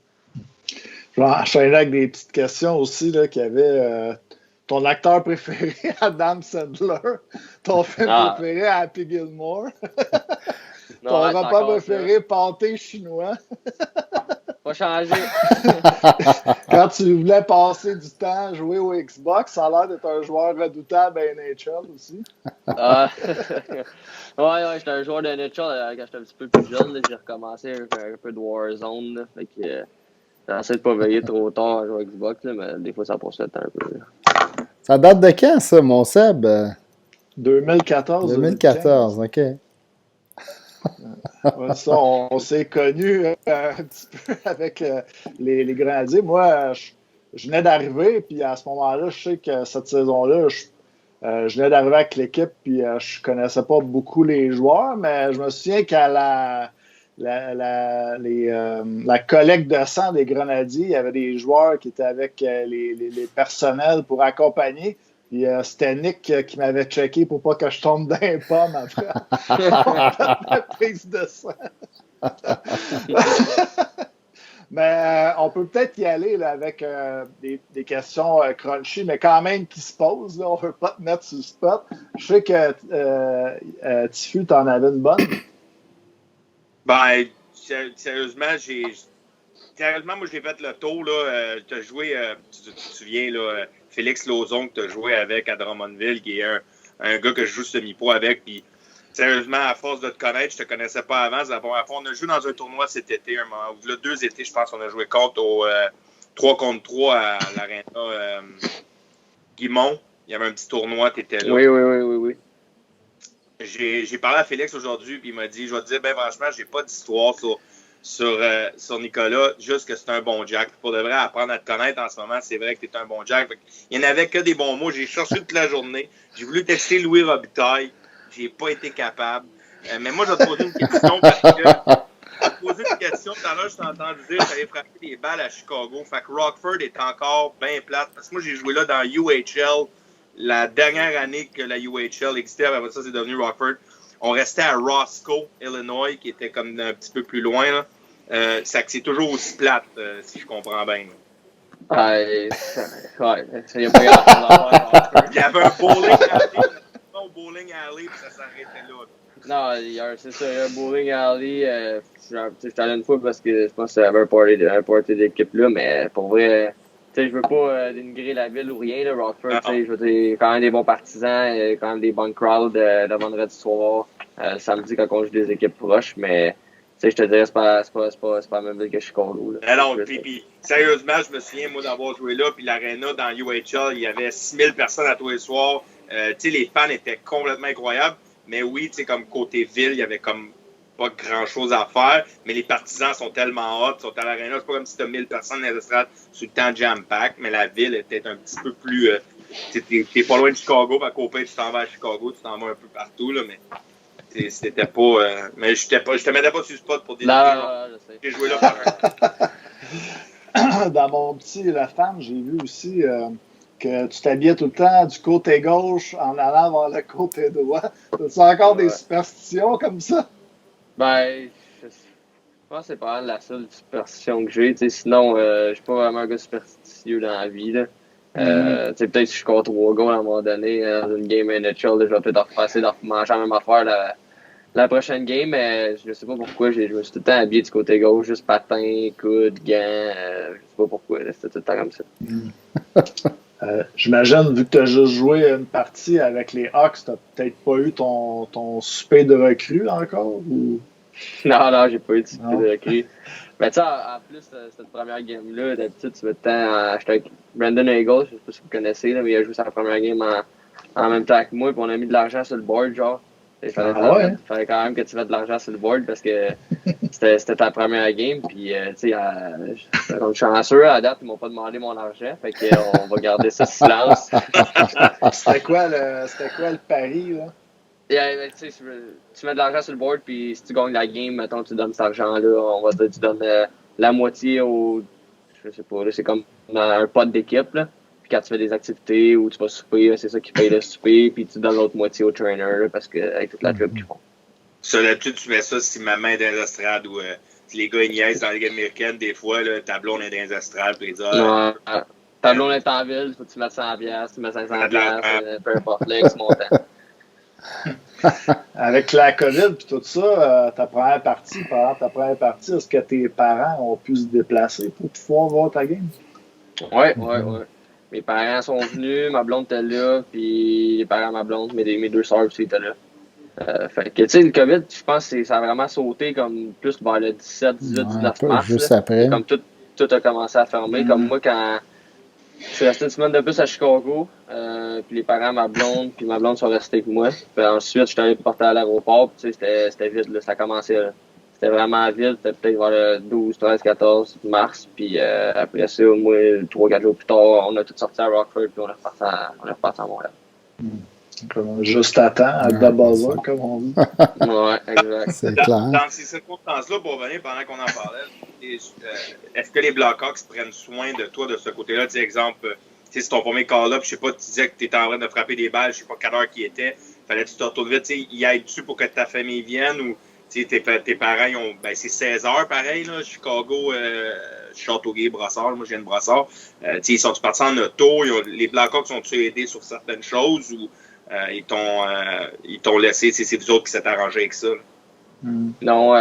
Je vais enchaîner avec des petites questions aussi, là, qu'il y avait ton acteur préféré, Adam Sandler, ton film préféré, Happy Gilmore, ton repas préféré, pâté chinois. Pas changer. Quand tu voulais passer du temps à jouer au Xbox, ça a l'air d'être un joueur redoutable à NHL aussi. Ouais, j'étais un joueur de NHL quand j'étais un petit peu plus jeune. J'ai recommencé avec un peu de Warzone. Là, fait que j'essaie de pas veiller trop tard à jouer à Xbox, là, mais des fois ça passe le temps un peu. Là. Ça date de quand, ça, mon Seb? 2014. 2014, OK. Ouais, ça, on s'est connus un petit peu avec les Grenadiers. Moi, je venais d'arriver, puis à ce moment-là, je sais que cette saison-là, je venais d'arriver avec l'équipe, puis je connaissais pas beaucoup les joueurs, mais je me souviens qu'à la collecte de sang des Grenadiers, il y avait des joueurs qui étaient avec les personnels pour accompagner. Puis c'était Nick qui m'avait checké pour pas que je tombe dans les pommes après la prise de sang. Mais on peut peut-être y aller là, avec des questions crunchy, mais quand même qui se posent. Là, on ne veut pas te mettre sur le spot. Je sais que Tifu, t'en avais une bonne. Ben, sérieusement, moi, j'ai fait le tour. Tu as joué, tu te souviens, là, Félix Lauzon que tu as joué avec à Drummondville, qui est un gars que je joue semi-pro avec. Puis, sérieusement, à force de te connaître, je te connaissais pas avant. On a joué dans un tournoi cet été, un moment. Là, 2 étés, je pense, on a joué contre au 3 contre 3 à l'Arena Guimont. Il y avait un petit tournoi, tu étais là. Oui. J'ai parlé à Félix aujourd'hui, puis il m'a dit, je vais te dire, ben franchement, j'ai pas d'histoire sur Nicolas, juste que c'est un bon Jack. Pour de vrai, apprendre à te connaître en ce moment, c'est vrai que tu es un bon Jack. Il n'y en avait que des bons mots. J'ai cherché toute la journée. J'ai voulu tester Louis Robitaille. J'ai pas été capable. Mais moi, je vais te poser une question parce que tout à l'heure, je t'ai entendu dire que tu avais frappé des balles à Chicago. Fait que Rockford est encore bien plate. Parce que moi, j'ai joué là dans UHL la dernière année que la UHL existait. Après ça, c'est devenu Rockford. On restait à Roscoe, Illinois, qui était comme un petit peu plus loin. Là. C'est toujours aussi plate, si je comprends bien. Ouais, il y a pas grand-chose. Il y avait un bowling alley, puis ça s'arrêtait là. Non, c'est ça, il y a un bowling alley. J'étais allé une fois parce que je pense que c'était un party d'équipe là, mais pour vrai, je veux pas dénigrer la ville ou rien, là, Rockford. Je veux dire, quand même des bons partisans, quand même des bonnes crowds le vendredi soir, samedi quand on joue des équipes proches, mais je te dirais, c'est pas la même ville que Chicago. Là. Alors, puis, sérieusement, je me souviens, moi, d'avoir joué là, puis l'aréna dans UHL, il y avait 6000 personnes à tous les soirs. Les fans étaient complètement incroyables, mais oui, comme côté ville, il y avait comme pas grand-chose à faire, mais les partisans sont tellement hot, sont à l'aréna. C'est pas comme si tu as 1000 personnes dans les estrades sur le temps jam-pack, mais la ville était un petit peu plus... t'es pas loin de Chicago, à côté, tu t'en vas à Chicago, tu t'en vas un peu partout, là, mais c'était pas... mais je te mettais pas sur le spot pour dire... Non, je sais. J'ai joué là par Dans mon petit La Femme, j'ai vu aussi que tu t'habillais tout le temps du côté gauche en allant vers le côté droit. As-tu encore des superstitions comme ça? Ben, je pense que c'est pas mal la seule superstition que j'ai. Sinon, je suis pas vraiment un gars superstitieux dans la vie. Là. Peut-être si je score 3 goals à un moment donné dans une game NHL, je vais peut-être essayer de manger la même affaire la prochaine game, mais je sais pas pourquoi. Je me suis tout le temps habillé du côté gauche, juste patin, coude, gants. Je sais pas pourquoi. C'était tout le temps comme ça. J'imagine, vu que tu as juste joué une partie avec les Hawks, tu n'as peut-être pas eu ton souper de recrue encore? Ou... Non, j'ai pas eu de souper de recrue. Mais tu sais, en plus, cette première game-là, d'habitude, tu veux le temps. J'étais avec Brandon Eagles, je sais pas si vous connaissez, là, mais il a joué sa première game en même temps que moi, puis on a mis de l'argent sur le board, genre. Il fallait quand même que tu mettes de l'argent sur le board parce que c'était ta première game. Puis, tu sais, comme je suis chanceux, à date, ils m'ont pas demandé mon argent. Fait qu'on va garder ça silence. C'était quoi le pari, là? Tu mets de l'argent sur le board, puis si tu gagnes la game, mettons, tu donnes cet argent-là. On va dire, tu donnes la moitié au. Je sais pas, là, c'est comme un pot d'équipe, là. Puis quand tu fais des activités ou tu vas souper, c'est ça qui paye le souper, puis tu donnes l'autre moitié au trainer là, parce que avec toute la job qu'ils font. Ça, d'habitude, tu mets ça si ma main est dans les estrades ou si les gars ils niaisent dans les games américaines, des fois, là, ta blonde est dans les estrades, puis ils disent ta blonde est en ville, faut que tu mettes 100$, tu mets 500$, peu importe, là, c'est montant. Avec la COVID et tout ça, pendant ta première partie, est-ce que tes parents ont pu se déplacer pour pouvoir voir ta game? Ouais. Mes parents sont venus, ma blonde était là, puis les parents de ma blonde, mes deux sœurs aussi étaient là. Fait que, tu sais, le COVID, je pense que ça a vraiment sauté comme plus vers le 17, 18, 19 mars. Juste là. après. Comme tout a commencé à fermer. Comme moi, quand je suis resté une semaine de plus à Chicago, puis les parents, ma blonde sont restés avec moi. Puis ensuite, je suis allé porter à l'aéroport, puis tu sais, c'était vide, là, ça commençait là. C'était vraiment vite, c'était peut-être vers le 12, 13, 14 mars. Puis après ça, moi, 3-4 jours plus tard, on a tout sorti à Rockford, puis on est reparti à Montréal. Juste à temps, à double comme on dit. Ouais, exact. C'est clair. Dans ces circonstances-là, pour revenir pendant qu'on en parlait, est-ce que les Blackhawks prennent soin de toi de ce côté-là? Tu sais, exemple, c'est ton premier call-up, je sais pas, tu disais que tu étais en train de frapper des balles, je sais pas quelle heure qui était, fallait que tu te retournes vite, tu sais, y ailles-tu pour que ta famille vienne ou tes parents, c'est 16 heures pareil, là, Chicago, Châteauguay, Brossard, moi je viens de Brossard. Ils sont partis en auto, les Blackhawks ont-tu aidé sur certaines choses ou ils t'ont laissé, c'est vous autres qui s'est arrangé avec ça? Non,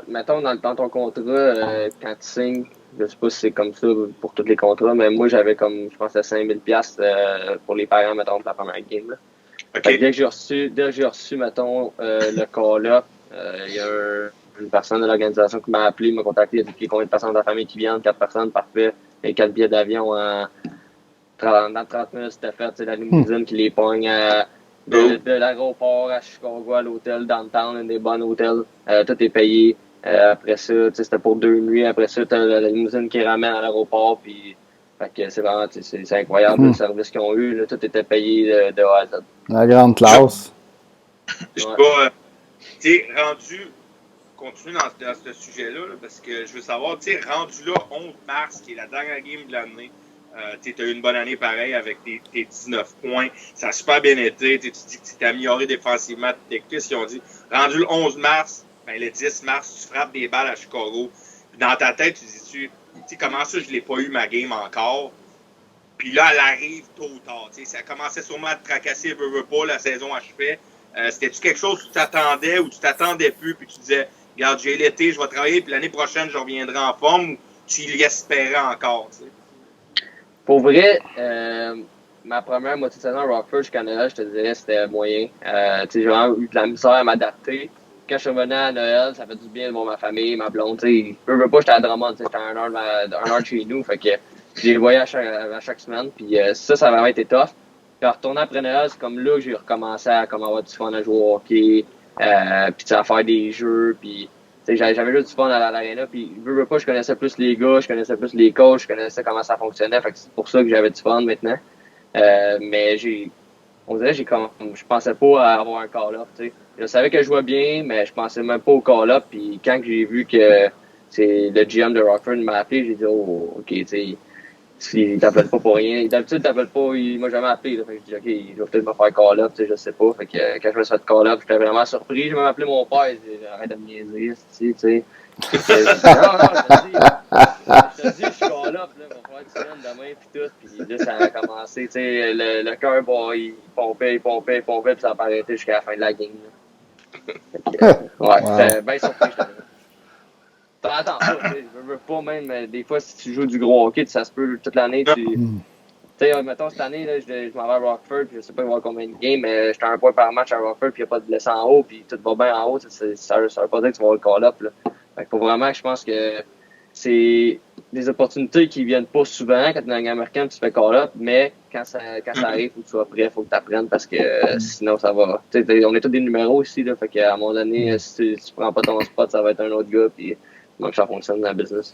mettons dans ton contrat, quand tu signes, je sais pas si c'est comme ça pour tous les contrats, mais moi j'avais comme, je pense, 5000$ pour les parents, mettons, pour la première game. Là. Okay. Dès que j'ai reçu, mettons, le call-up, il y a une personne de l'organisation qui m'a appelé, m'a contacté, il a dit combien de personnes de la famille qui viennent, 4 personnes, parfait, et 4 billets d'avion dans 30 minutes, c'était fait, c'est la limousine qui les pogne de l'aéroport à Chicago à l'hôtel, downtown, un des bons hôtels, tout est payé. Après ça, c'était pour 2 nuits, après ça, t'as la limousine qui ramène à l'aéroport, puis fait que c'est vraiment, c'est incroyable le service qu'ils ont eu, là, tout était payé de A à Z. La grande classe. Je sais pas, tu sais, rendu, continue dans ce sujet-là, là, parce que je veux savoir, tu sais, rendu là, 11 mars, qui est la dernière game de l'année, tu as eu une bonne année pareil avec tes 19 points, ça a super bien été, tu dis que tu t'es amélioré défensivement, tes cuisses, ils ont dit, rendu le 11 mars, ben, le 10 mars, tu frappes des balles à Chicago, puis dans ta tête, tu dis, comment ça, je l'ai pas eu ma game encore? Puis là, elle arrive tôt ou tard. Ça commençait sûrement à te tracasser, veux pas, la saison achevait. C'était-tu quelque chose où tu t'attendais ou tu t'attendais plus, puis tu disais, regarde, j'ai l'été, je vais travailler, puis l'année prochaine, je reviendrai en forme, ou tu y espérais encore? T'sais? Pour vrai, ma première moitié de saison à Rockford jusqu'à Noël, je te dirais, c'était moyen. J'ai vraiment eu de la misère à m'adapter. Quand je suis revenu à Noël, ça fait du bien de voir ma famille, ma blonde. Je veux pas, j'étais à Drummond, j'étais à 1 heure de chez nous. Fait que je les voyais à chaque semaine. Puis ça a vraiment été tough. Puis en retournant après Noël, c'est comme là que j'ai recommencé à avoir du fun à jouer au hockey, puis à faire des jeux. Puis j'avais juste du fun à l'aréna. Puis je veux pas, je connaissais plus les gars, je connaissais plus les coachs, je connaissais comment ça fonctionnait. Fait que c'est pour ça que j'avais du fun maintenant. Mais on dirait je pensais pas à avoir un call-up, tu sais. Je savais que je jouais bien, mais je pensais même pas au call-up. Puis quand j'ai vu que c'est le GM de Rockford m'a appelé, j'ai dit, oh, ok, tu sais, il t'appelle pas pour rien. D'habitude, il t'appelle pas, il m'a jamais appelé. Là. Fait que je dis, ok, il va peut-être me faire call-up, tu sais, je sais pas. Fait que quand je me suis fait call-up, j'étais vraiment surpris. J'ai même appelé mon père, il dit, arrête de me niaiser, tu sais. Non, je te dis, je suis call-up, là, il va falloir que tu viennes demain, pis tout. tout. Puis là, ça a commencé, tu sais, le cœur, bon, il pompait, puis ça a pas arrêté jusqu'à la fin de la game. Ouais, j'étais bien surpris, t'attends pas, tu sais, je veux pas même, des fois, si tu joues du gros hockey, ça se peut toute l'année, tu sais, mettons, cette année, là, je m'en vais à Rockford, puis je sais pas il va y avoir combien de games, mais j'étais à un point par match à Rockford, puis il n'y a pas de blessés en haut, puis tout va bien en haut, ça veut pas dire que tu vas avoir le call-up, là. Fait qu'il faut vraiment que je pense que c'est des opportunités qui viennent pas souvent quand tu es dans la Ligue américaine, tu fais call-up, mais quand ça arrive, il faut que tu sois prêt, il faut que tu apprennes parce que sinon ça va. Tu sais, on est tous des numéros ici, là, fait qu'à un moment donné, si tu prends pas ton spot, ça va être un autre gars, puis donc ça fonctionne dans le business.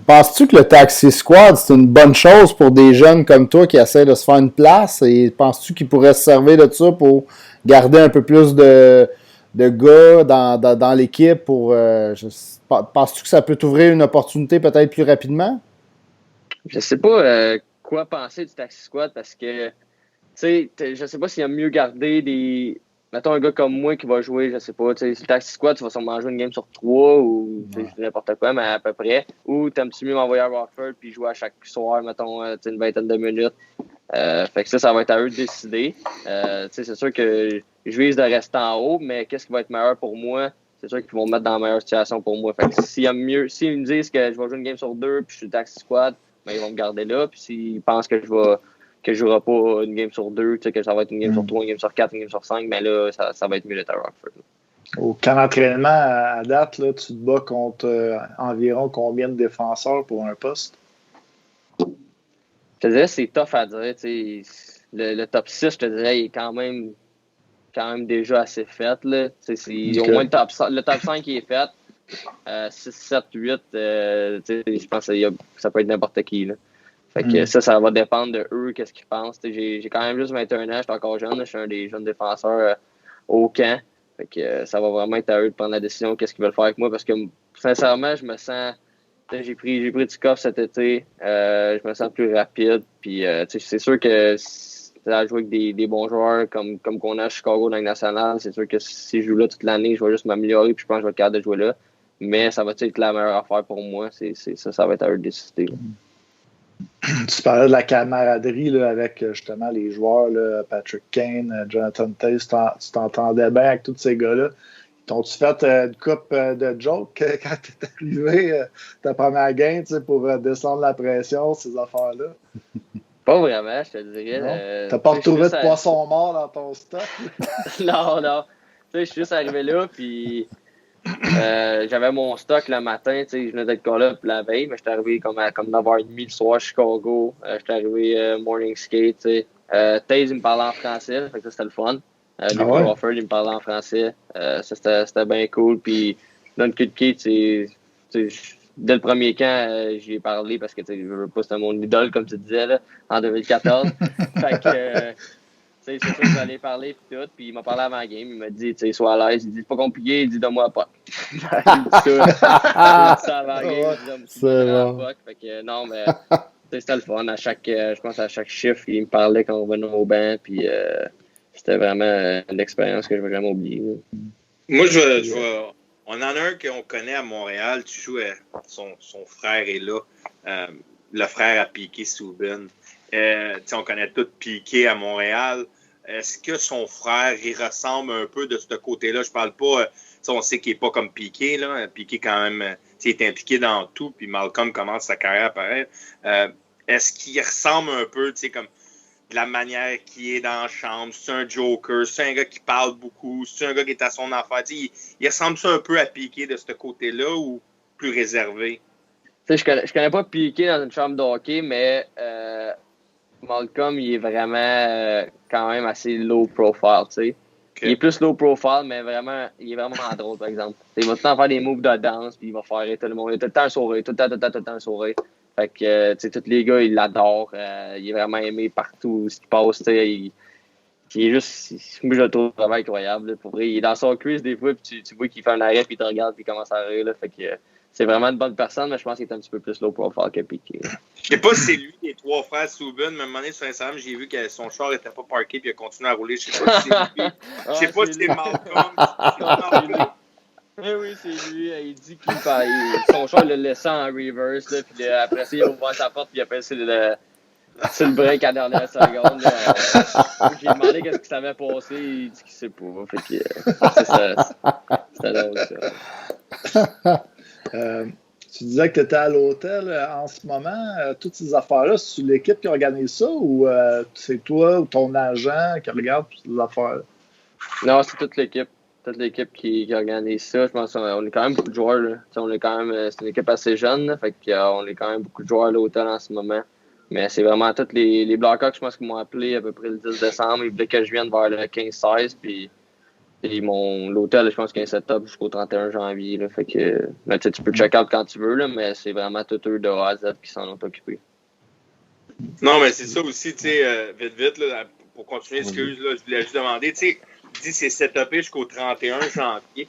Penses-tu que le Taxi Squad, c'est une bonne chose pour des jeunes comme toi qui essaient de se faire une place? Et penses-tu qu'ils pourraient se servir de ça pour garder un peu plus de gars dans l'équipe? Penses-tu que ça peut t'ouvrir une opportunité peut-être plus rapidement? Je sais pas quoi penser du Taxi Squad parce que, tu sais, je sais pas s'il y a mieux garder des... Mettons un gars comme moi qui va jouer, je sais pas, tu sais, le Taxi Squad, tu vas sûrement jouer une game sur 3 ou n'importe quoi, mais à peu près. Ou t'aimes-tu mieux m'envoyer à Rockford puis jouer à chaque soir, mettons, une vingtaine de minutes. Fait que ça va être à eux de décider. C'est sûr que je vise de rester en haut, mais qu'est-ce qui va être meilleur pour moi? C'est sûr qu'ils vont me mettre dans la meilleure situation pour moi. Fait que s'ils me disent que je vais jouer une game sur 2 puis je suis le Taxi Squad, ben, ils vont me garder là. Puis s'ils pensent que je jouerai pas une game sur 2, tu sais, que ça va être une game sur 3, une game sur 4, une game sur 5, ben là, ça va être mieux d'être à Rockford. Au camp d'entraînement, à date, là, tu te bats contre environ combien de défenseurs pour un poste? Je te dirais, c'est tough à dire. Le top 6, je te dirais, il est quand même déjà assez fait. Là. Au moins le top 5 qui est fait. 6, 7, 8, je pense que ça peut être n'importe qui. Là. Fait que ça va dépendre de eux, qu'est-ce qu'ils pensent. J'ai quand même juste 21 ans, je suis encore jeune, je suis un des jeunes défenseurs au camp. Fait que ça va vraiment être à eux de prendre la décision, qu'est-ce qu'ils veulent faire avec moi, parce que sincèrement, je me sens... J'ai pris du coffre cet été, je me sens plus rapide, puis c'est sûr que à jouer avec des bons joueurs comme qu'on a à Chicago dans la nationale, c'est sûr que si je joue là toute l'année, je vais juste m'améliorer, puis je pense que je vais être capable de jouer là. Mais ça va être la meilleure affaire pour moi, ça va être à eux de décider. Tu parlais de la camaraderie là, avec justement les joueurs, là, Patrick Kane, Jonathan Toews, tu t'entendais bien avec tous ces gars-là. T'ont-tu fait une coupe de jokes quand t'es arrivé ta première game pour descendre la pression, ces affaires-là? Pas vraiment, je te dirais. T'as pas retrouvé de poisson mort dans ton stock? Non. Tu sais, je suis juste arrivé là, puis j'avais mon stock le matin, tu sais, je venais d'être là la veille, mais j'étais arrivé comme 9h30 le soir à Chicago. J'étais arrivé morning skate, tu sais. Taze, il me parlait en français, fait que ça, c'était le fun. Crawford, il me parlait en français. Ça, c'était bien cool. Puis, Don Kutke, dès le premier camp, j'y ai parlé parce que, je veux pas, c'était mon idole, comme tu disais, là, en 2014. Fait que, c'est sûr que j'allais parler puis tout. Puis il m'a parlé avant la game. Il m'a dit, sois à l'aise. Il dit, c'est pas compliqué. Il dit, donne-moi la puck. Il dit ça avant la game. Il dit, donne-moi la puck. Fait que, non, mais c'était le fun. Je pense à chaque chiffre, il me parlait quand on venait au banc. Puis c'était vraiment une expérience que je ne vais jamais oublier. Moi, on en a un qu'on connaît à Montréal. Tu joues, son frère est là. Le frère à Piqué Souben. On connaît tous Piqué à Montréal. Est-ce que son frère, il ressemble un peu de ce côté-là? Je parle pas... on sait qu'il n'est pas comme Piqué. Là. Piqué, quand même, il est impliqué dans tout. Puis Malcolm commence sa carrière à apparaître. Est-ce qu'il ressemble un peu, comme de la manière qu'il est dans la chambre? C'est un joker? C'est un gars qui parle beaucoup? C'est un gars qui est à son affaire? Il ressemble ça un peu à Piqué de ce côté-là ou plus réservé? Je connais pas Piqué dans une chambre de hockey, mais... Malcolm, il est vraiment quand même assez low profile, tu sais. Okay. Il est plus low profile, mais vraiment, il est vraiment drôle, par exemple. Il va tout le temps faire des moves de danse, puis il va faire rire tout le monde. Il a tout le temps un sourire, tout le temps un sourire. Fait que, tu sais, tous les gars, ils l'adorent. Il est vraiment aimé partout ce qui passe, tu sais. Il est juste... Moi, je le trouve vraiment incroyable. Pour vrai, il est dans son cuisse des fois, puis tu vois qu'il fait un arrêt, puis il te regarde, puis il commence à rire, là. Fait que... c'est vraiment une bonne personne, mais je pense qu'il est un petit peu plus low profile que Piqué. Je sais pas si c'est lui, les trois frères Souben, mais à un moment donné, sur Instagram, j'ai vu que son char n'était pas parké puis il a continué à rouler. Je sais pas si c'est lui. Je sais pas si c'est Malcolm. Oui, c'est lui. Il dit son char, il l'a laissé en reverse. Là, puis après ça, il a ouvert sa porte puis il a passé C'est le break à la dernière seconde. J'ai demandé qu'est-ce qui s'avait passé. Il dit qu'il sait pas. Fait que, c'était drôle, ça. Tu disais que tu étais à l'hôtel en ce moment. Toutes ces affaires-là, c'est l'équipe qui organise ça ou c'est toi ou ton agent qui regarde toutes ces affaires-là? Non, c'est toute l'équipe. Toute l'équipe qui organise ça. Je pense qu'on est quand même beaucoup de joueurs. Là. On est quand même, c'est une équipe assez jeune. Là, fait qu'on est quand même beaucoup de joueurs à l'hôtel en ce moment. Mais c'est vraiment tous les Blackhawks, je pense, qui m'ont appelé à peu près le 10 décembre. Ils voulaient que je vienne vers le 15-16. Puis l'hôtel, je pense qu'il y a un setup jusqu'au 31 janvier. Là, fait que là, tu peux check out quand tu veux, là, mais c'est vraiment tous eux de A à Z qui s'en ont occupés. Non, mais c'est ça aussi, tu sais, vite, là, pour continuer, excuse, là, je voulais juste demander, tu sais, dit c'est setupé jusqu'au 31 janvier.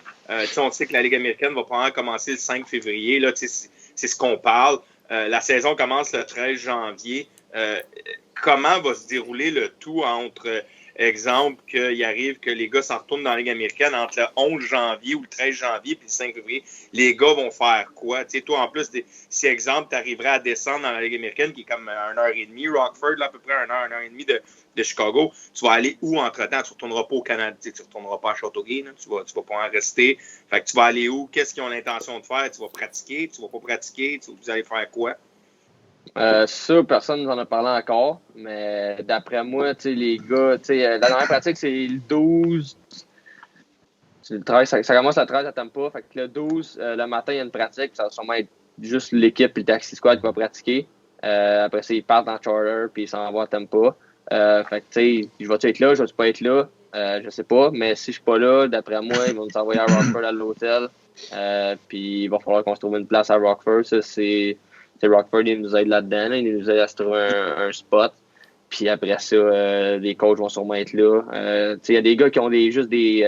On sait que la Ligue américaine va probablement commencer le 5 février. Là, c'est ce qu'on parle. La saison commence le 13 janvier. Comment va se dérouler le tout entre, exemple, qu'il arrive que les gars s'en retournent dans la Ligue américaine entre le 11 janvier ou le 13 janvier puis le 5 février? Les gars vont faire quoi? Tu sais, toi, en plus, si, exemple, tu arriverais à descendre dans la Ligue américaine, qui est comme 1h30, Rockford, là, à peu près 1h30 de Chicago, tu vas aller où entre-temps? Tu ne retourneras pas au Canada, tu ne retourneras pas à Châteauguay, tu vas pas en rester. Fait que tu vas aller où? Qu'est-ce qu'ils ont l'intention de faire? Tu vas pratiquer? Tu vas pas pratiquer? Vous allez faire quoi? Ça, personne ne nous en a parlé encore, mais d'après moi, les gars, la dernière pratique, c'est le 12. C'est le 13, ça commence le 13 à Tampa. Fait que le 12, le matin, il y a une pratique. Ça va sûrement être juste l'équipe et le taxi squad qui va pratiquer. Après ça, ils partent en charter puis ils s'en vont à Tampa. Fait que, je vais-tu être là, je vais-tu pas être là? Je sais pas, mais si je suis pas là, d'après moi, ils vont nous envoyer à Rockford à l'hôtel. Puis il va falloir qu'on se trouve une place à Rockford. Ça, c'est Rockford, il nous aide là-dedans. Là. Il nous aide à se trouver un spot. Puis après ça, les coachs vont sûrement être là. Il y a des gars qui ont juste des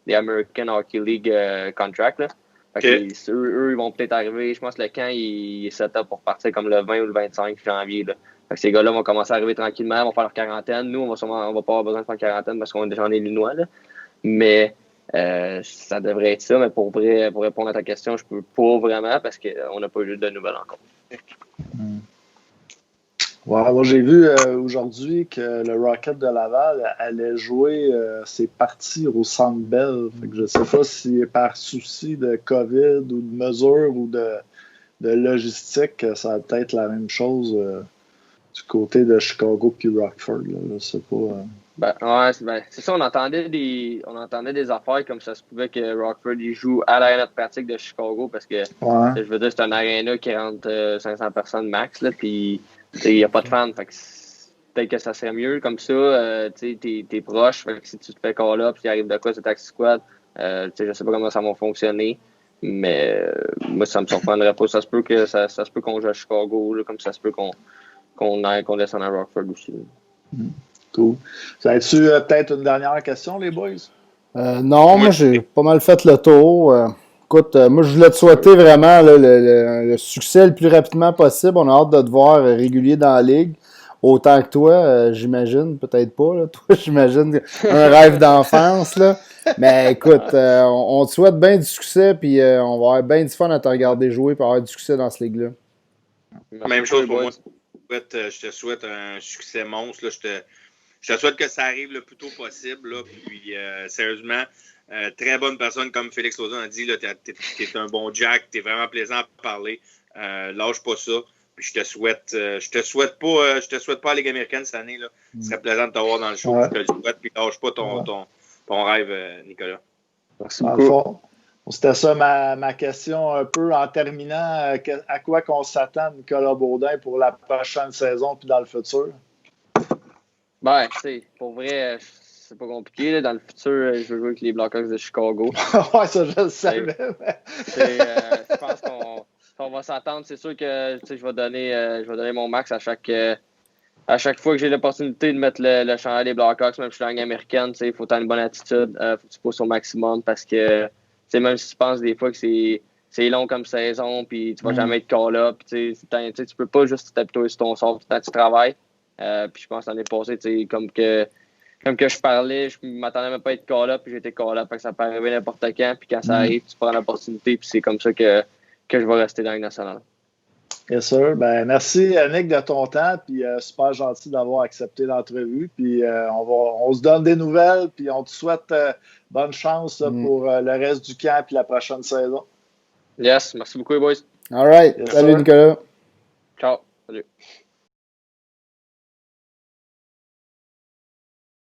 American Hockey League contracts. Là. Fait que eux, ils vont peut-être arriver. Je pense que le camp, il est set up pour partir comme le 20 ou le 25 janvier. Là. Fait que ces gars-là vont commencer à arriver tranquillement, vont faire leur quarantaine. Nous, on va pas avoir besoin de faire quarantaine parce qu'on est déjà en Illinois. Là. Mais ça devrait être ça. Mais pour répondre à ta question, je peux pas vraiment parce qu'on n'a pas eu de nouvelles encore. Ouais, moi, j'ai vu aujourd'hui que le Rocket de Laval allait jouer ses parties au Centre Bell. Fait que je ne sais pas si par souci de COVID ou de mesures ou de logistique, ça va peut-être la même chose du côté de Chicago puis Rockford. Là. Je sais pas. C'est ça, on entendait des affaires comme ça se pouvait que Rockford il joue à l'aréna de pratique de Chicago parce que je veux dire, c'est un aréna qui rentre 500 personnes max, là, puis il n'y a pas de fans, fait que peut-être que ça serait mieux comme ça. T'es proche, fait que si tu te fais call-up, s'il arrive de quoi, c'est Taxi Squad. Je sais pas comment ça va fonctionner, mais moi, ça me surprendrait pas. Ça se peut qu'on joue à Chicago, là, comme ça se peut qu'on descende à Rockford aussi. Cool. Ça va-tu peut-être une dernière question, les boys? Non, moi, j'ai pas mal fait le tour. Écoute, moi, je voulais te souhaiter vraiment là, le succès le plus rapidement possible. On a hâte de te voir régulier dans la ligue. Autant que toi, j'imagine. Peut-être pas. Là. Toi, j'imagine un rêve d'enfance. Là. Mais écoute, on te souhaite bien du succès. Puis on va avoir bien du fun à te regarder jouer pour avoir du succès dans ce ligue-là. Même chose pour moi. Je te souhaite un succès monstre. Là. Je te souhaite que ça arrive le plus tôt possible. Là. Puis, sérieusement, très bonne personne, comme Félix Lauzon a dit, t'es un bon Jack, t'es vraiment plaisant à parler. Lâche pas ça. Puis je te souhaite pas la Ligue américaine cette année. Là. Ce serait plaisant de t'avoir dans le show. Ouais. Je te le souhaite. Puis lâche pas ton rêve, Nicolas. Merci beaucoup. C'était ça ma question un peu en terminant. À quoi qu'on s'attend, Nicolas Baudin, pour la prochaine saison puis dans le futur? Pour vrai, c'est pas compliqué. Là. Dans le futur, je veux jouer avec les Blackhawks de Chicago. Ouais, ça, je le savais. Je pense qu'on va s'attendre. C'est sûr que je vais donner mon max à chaque fois que j'ai l'opportunité de mettre le chandail des Blackhawks, même si je suis langue américaine. Il faut avoir une bonne attitude. Il faut que tu pousses au maximum parce que même si tu penses des fois que c'est long comme saison, puis tu vas jamais être call-up, tu peux pas juste t'habituer sur ton sort, tant tu travailles. Puis je pense l'année passée, comme que je parlais, je m'attendais même pas à être call-up, puis j'étais call-up, ça peut arriver n'importe quand, puis quand ça arrive, tu prends l'opportunité, puis c'est comme ça que je vais rester dans la Ligue nationale. Bien sûr. Ben, merci, Nick, de ton temps. Puis super gentil d'avoir accepté l'entrevue. Puis on se donne des nouvelles. Puis on te souhaite bonne chance pour le reste du camp et la prochaine saison. Yes, merci beaucoup, les boys. All right. Yes, Salut, sir. Nicolas. Ciao. Salut.